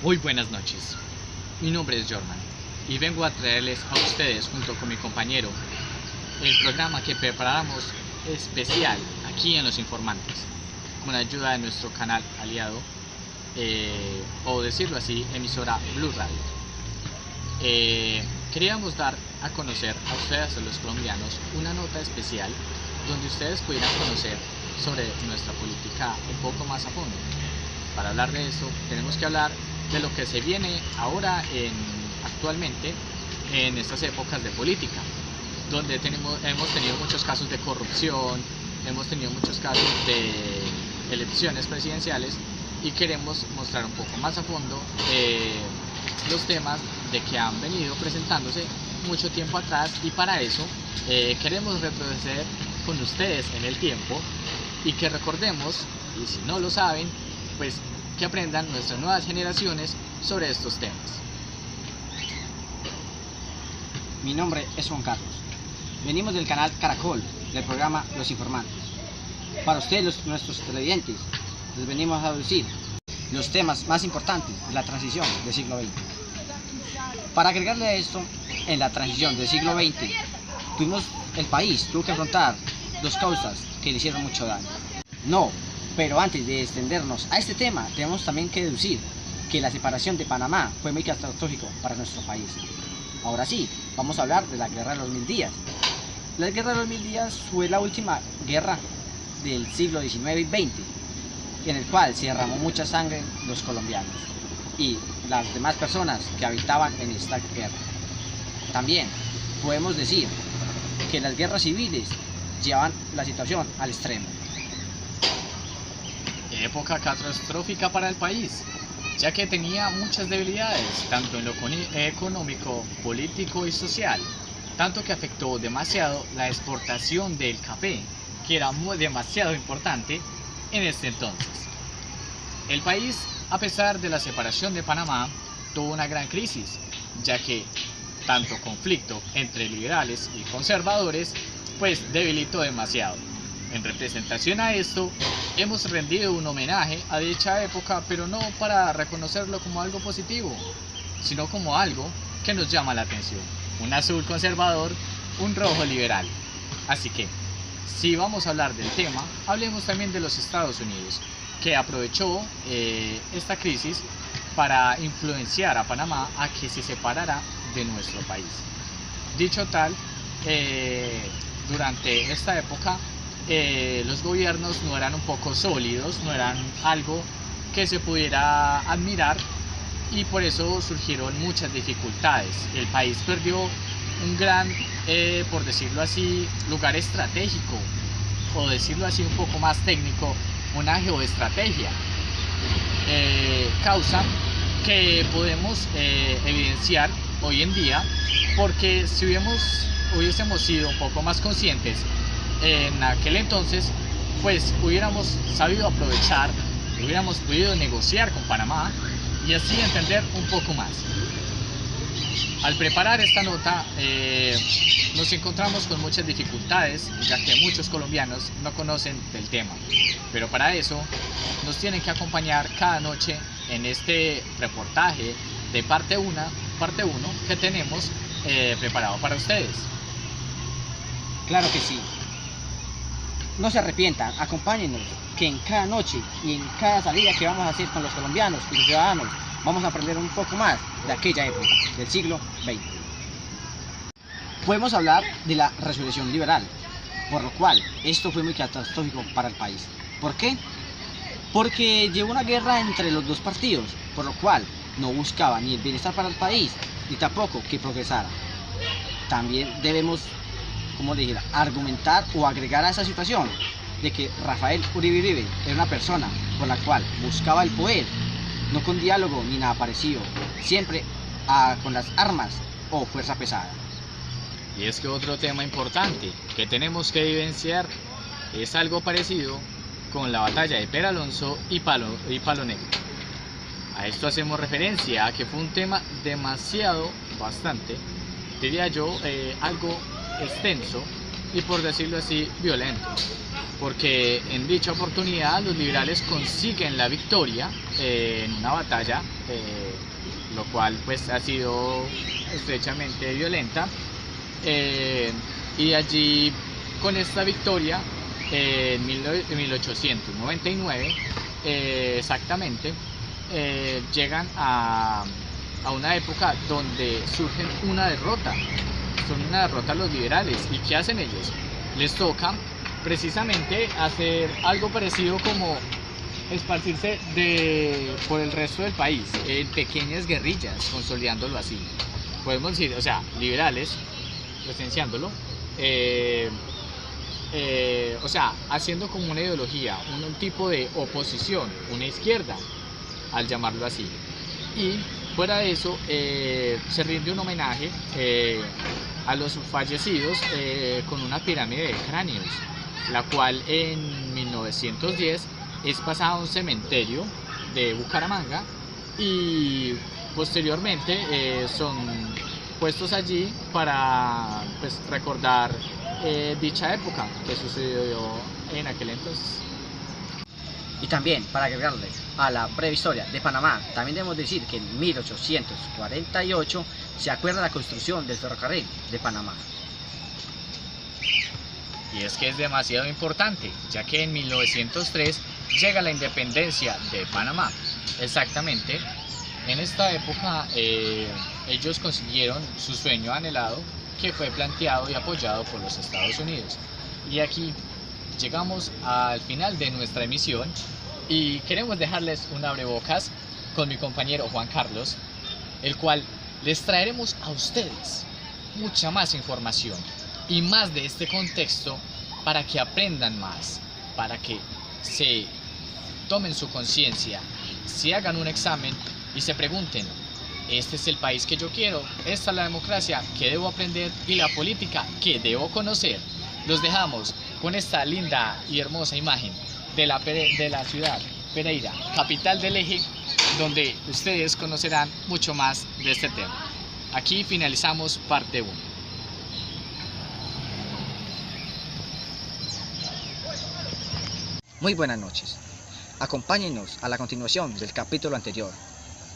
Muy buenas noches, mi nombre es Jorman y vengo a traerles a ustedes junto con mi compañero el programa que preparamos especial aquí en Los Informantes con ayuda de nuestro canal aliado o decirlo así, emisora Blue Radio. Queríamos dar a conocer a ustedes, a los colombianos, una nota especial donde ustedes pudieran conocer sobre nuestra política un poco más a fondo. Para hablar de esto tenemos que hablar de lo que se viene ahora actualmente en estas épocas de política, donde hemos tenido muchos casos de corrupción, hemos tenido muchos casos de elecciones presidenciales y queremos mostrar un poco más a fondo los temas de que han venido presentándose mucho tiempo atrás, y para eso queremos retroceder con ustedes en el tiempo y que recordemos, y si no lo saben, pues que aprendan nuestras nuevas generaciones sobre estos temas. Mi nombre es Juan Carlos. Venimos del canal Caracol, del programa Los Informantes. Para ustedes, nuestros televidentes, les venimos a decir los temas más importantes de la transición del siglo XX. Para agregarle a esto, en la transición del siglo XX, el país tuvo que afrontar dos causas que le hicieron mucho daño. Pero antes de extendernos a este tema, tenemos también que deducir que la separación de Panamá fue muy catastrófico para nuestro país. Ahora sí, vamos a hablar de la Guerra de los 1000 días. La Guerra de los 1000 días fue la última guerra del siglo XIX y XX, en el cual se derramó mucha sangre los colombianos y las demás personas que habitaban en esta guerra. También podemos decir que las guerras civiles llevan la situación al extremo. Época catastrófica para el país, ya que tenía muchas debilidades, tanto en lo económico, político y social, tanto que afectó demasiado la exportación del café, que era demasiado importante en este entonces. El país, a pesar de la separación de Panamá, tuvo una gran crisis, ya que tanto conflicto entre liberales y conservadores, pues debilitó demasiado. En representación a esto, hemos rendido un homenaje a dicha época, pero no para reconocerlo como algo positivo, sino como algo que nos llama la atención. Un azul conservador, un rojo liberal. Así que, si vamos a hablar del tema, hablemos también de los Estados Unidos, que aprovechó esta crisis para influenciar a Panamá a que se separara de nuestro país. Dicho tal, durante esta época, los gobiernos no eran un poco sólidos, no eran algo que se pudiera admirar, y por eso surgieron muchas dificultades. El país perdió un gran, por decirlo así, lugar estratégico, o decirlo así un poco más técnico, una geoestrategia, causa que podemos evidenciar hoy en día, porque si hubiésemos sido un poco más conscientes en aquel entonces, pues hubiéramos sabido aprovechar, hubiéramos podido negociar con Panamá y así entender un poco más. Al preparar esta nota nos encontramos con muchas dificultades, ya que muchos colombianos no conocen del tema, pero para eso nos tienen que acompañar cada noche en este reportaje de parte 1 que tenemos preparado para ustedes. Claro que sí. No se arrepientan, acompáñenos, que en cada noche y en cada salida que vamos a hacer con los colombianos y los ciudadanos, vamos a aprender un poco más de aquella época, del siglo XX. Podemos hablar de la resurrección liberal, por lo cual esto fue muy catastrófico para el país. ¿Por qué? Porque llevó una guerra entre los dos partidos, por lo cual no buscaba ni el bienestar para el país, ni tampoco que progresara. También debemos, como le dije, argumentar o agregar a esa situación de que Rafael Uribe era una persona por la cual buscaba el poder, no con diálogo ni nada parecido, siempre con las armas o fuerza pesada. Y es que otro tema importante que tenemos que evidenciar es algo parecido con la batalla de Peralonso y Palo Negro. A esto hacemos referencia a que fue un tema bastante, diría yo, algo extenso y, por decirlo así, violento, porque en dicha oportunidad los liberales consiguen la victoria en una batalla, lo cual pues ha sido estrechamente violenta, y allí con esta victoria en 1899 exactamente, llegan a una época donde surgen una derrota, son una derrota los liberales. ¿Y qué hacen ellos? Les toca precisamente hacer algo parecido como esparcirse por el resto del país en pequeñas guerrillas, consolidándolo así. Podemos decir, o sea, liberales, presenciándolo, o sea, haciendo como una ideología, un tipo de oposición, una izquierda, al llamarlo así. Y fuera de eso, se rinde un homenaje a los fallecidos con una pirámide de cráneos, la cual en 1910 es pasada a un cementerio de Bucaramanga y posteriormente son puestos allí para pues, recordar dicha época que sucedió en aquel entonces. Y también, para agregarle a la breve historia de Panamá, también debemos decir que en 1848 se acuerda la construcción del ferrocarril de Panamá. Y es que es demasiado importante, ya que en 1903 llega la independencia de Panamá. Exactamente, en esta época ellos consiguieron su sueño anhelado, que fue planteado y apoyado por los Estados Unidos. Y aquí llegamos al final de nuestra emisión y queremos dejarles un abrebocas con mi compañero Juan Carlos, el cual les traeremos a ustedes mucha más información y más de este contexto para que aprendan más, para que se tomen su conciencia, se hagan un examen y se pregunten: ¿este es el país que yo quiero? ¿Esta es la democracia que debo aprender y la política que debo conocer? Los dejamos con esta linda y hermosa imagen de la ciudad Pereira, capital del Eje, donde ustedes conocerán mucho más de este tema. Aquí finalizamos parte 1. Muy buenas noches. Acompáñenos a la continuación del capítulo anterior,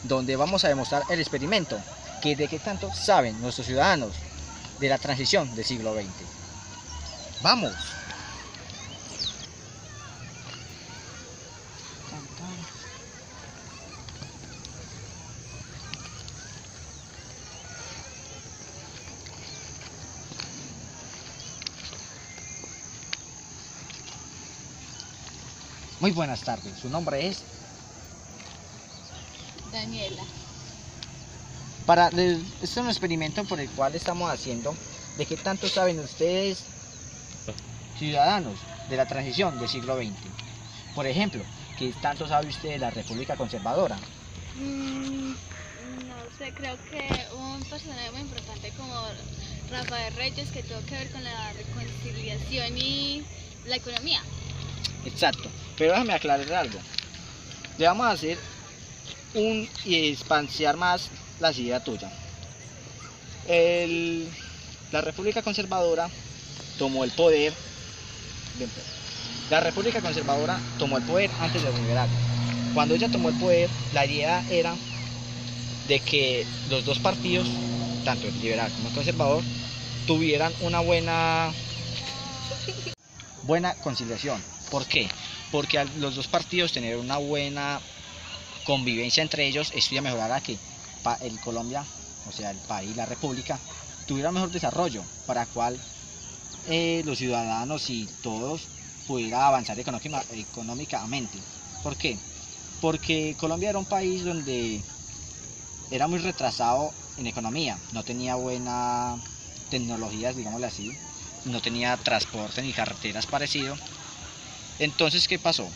donde vamos a demostrar el experimento de qué tanto saben nuestros ciudadanos de la transición del siglo XX. ¡Vamos! Muy buenas tardes, su nombre es Daniela. Este es un experimento por el cual estamos haciendo de qué tanto saben ustedes, ciudadanos de la transición del siglo XX. Por ejemplo, ¿qué tanto sabe usted de la República Conservadora? No sé, creo que un personaje muy importante como Rafael Reyes, que tuvo que ver con la reconciliación y la economía. Exacto, pero déjame aclarar algo. Le vamos a hacer y expansiar más la idea tuya. La República Conservadora tomó el poder. La República Conservadora tomó el poder antes de los liberales. Cuando ella tomó el poder, la idea era de que los dos partidos, tanto el liberal como el conservador, tuvieran una buena conciliación. ¿Por qué? Porque los dos partidos tener una buena convivencia entre ellos, esto ya mejorará que el Colombia, o sea el país, la república, tuviera mejor desarrollo, para cual los ciudadanos y todos pudiera avanzar económicamente. ¿Por qué? Porque Colombia era un país donde era muy retrasado en economía, no tenía buenas tecnologías, digámoslo así, no tenía transporte ni carreteras parecido. Entonces, ¿qué pasó?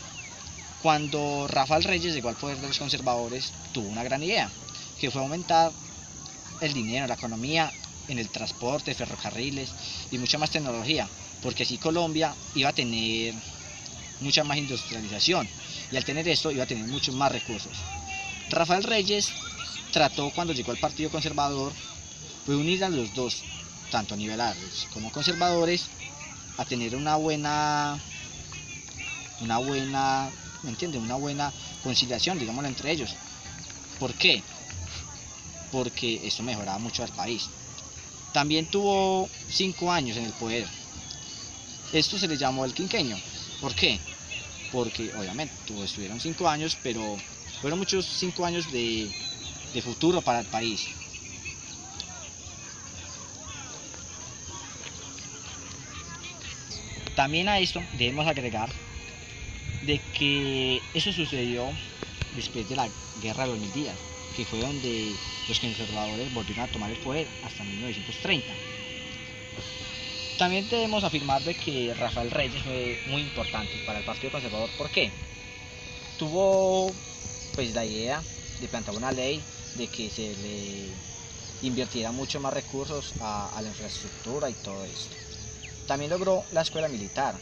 Cuando Rafael Reyes llegó al poder de los conservadores, tuvo una gran idea, que fue aumentar el dinero, la economía en el transporte, ferrocarriles y mucha más tecnología, porque así Colombia iba a tener mucha más industrialización y al tener esto iba a tener muchos más recursos. Rafael Reyes trató, cuando llegó al Partido Conservador, de unir a los dos, tanto liberales como conservadores, a tener una buena una buena, ¿me entiende? Una buena conciliación, digámoslo, entre ellos. ¿Por qué? Porque esto mejoraba mucho al país. También tuvo 5 años en el poder. Esto se le llamó el quinquenio. ¿Por qué? Porque obviamente estuvieron 5 años, pero fueron muchos 5 años de futuro para el país. También a esto debemos agregar de que eso sucedió después de la Guerra de los 1000 días, que fue donde los conservadores volvieron a tomar el poder hasta 1930. También debemos afirmar de que Rafael Reyes fue muy importante para el Partido Conservador. ¿Por qué? Tuvo pues la idea de plantear una ley de que se le invirtiera mucho más recursos a la infraestructura y todo esto. También logró la escuela militar,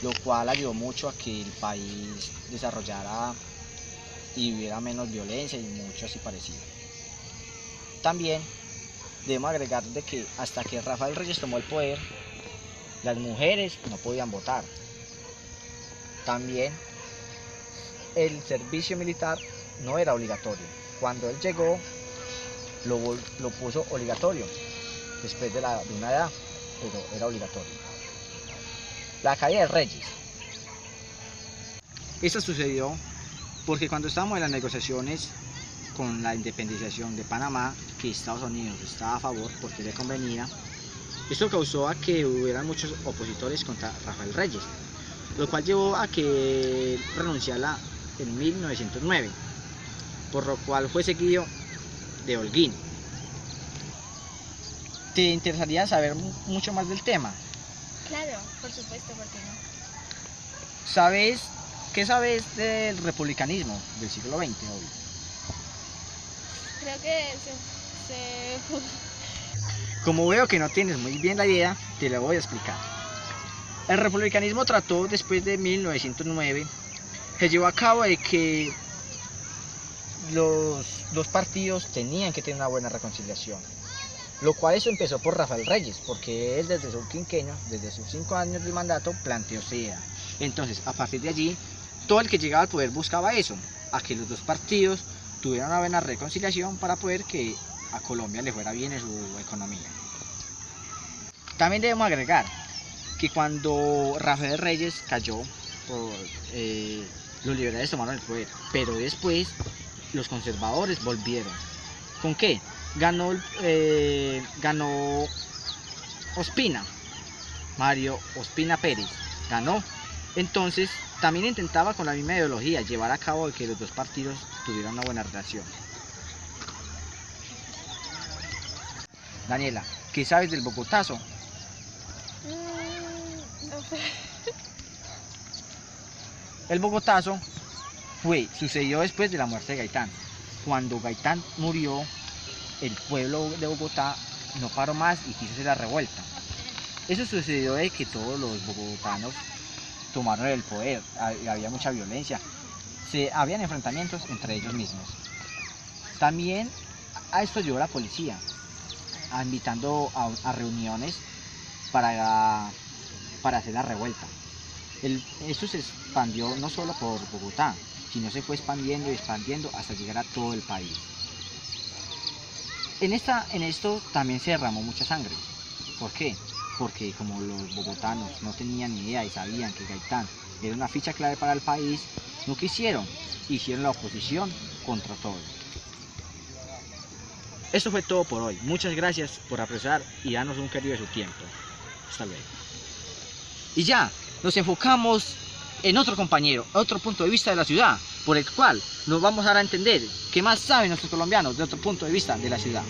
lo cual ayudó mucho a que el país desarrollara y hubiera menos violencia y mucho así parecido. También debemos agregar de que hasta que Rafael Reyes tomó el poder, las mujeres no podían votar. También el servicio militar no era obligatorio. Cuando él llegó, lo puso obligatorio, después de una edad, pero era obligatorio. La caída de Reyes. Esto sucedió porque cuando estábamos en las negociaciones con la independización de Panamá, que Estados Unidos estaba a favor porque le convenía, esto causó a que hubieran muchos opositores contra Rafael Reyes, lo cual llevó a que renunciara en 1909, por lo cual fue seguido de Holguín. ¿Te interesaría saber mucho más del tema? Claro, por supuesto, ¿por qué no? ¿Qué sabes del republicanismo del siglo XX, obvio? Creo que Como veo que no tienes muy bien la idea, te lo voy a explicar. El republicanismo trató después de 1909, se llevó a cabo de que los dos partidos tenían que tener una buena reconciliación. Lo cual eso empezó por Rafael Reyes, porque él desde su quinquenio, desde sus 5 años de mandato, planteó esa idea. Entonces, a partir de allí, todo el que llegaba al poder buscaba eso, a que los dos partidos tuvieran una buena reconciliación para poder que a Colombia le fuera bien en su economía. También debemos agregar que cuando Rafael Reyes cayó, los liberales tomaron el poder, pero después los conservadores volvieron. ¿Con qué? Ganó Ospina, Mario Ospina Pérez, ganó. Entonces también intentaba con la misma ideología llevar a cabo que los dos partidos tuvieran una buena relación. Daniela, ¿qué sabes del Bogotazo? No sé. El Bogotazo sucedió después de la muerte de Gaitán. Cuando Gaitán murió, el pueblo de Bogotá no paró más y quiso hacer la revuelta. Eso sucedió de que todos los bogotanos tomaron el poder, había mucha violencia, habían enfrentamientos entre ellos mismos. También a esto llegó la policía, invitando a reuniones para hacer la revuelta. Esto se expandió no solo por Bogotá, sino se fue expandiendo y expandiendo hasta llegar a todo el país. En esto también se derramó mucha sangre. ¿Por qué? Porque como los bogotanos no tenían ni idea y sabían que Gaitán era una ficha clave para el país, no quisieron, hicieron la oposición contra todo. Esto fue todo por hoy. Muchas gracias por apreciar y darnos un querido de su tiempo. Hasta luego. Y ya, nos enfocamos en otro compañero, otro punto de vista de la ciudad, por el cual nos vamos a dar a entender qué más saben nuestros colombianos de otro punto de vista de la ciudad.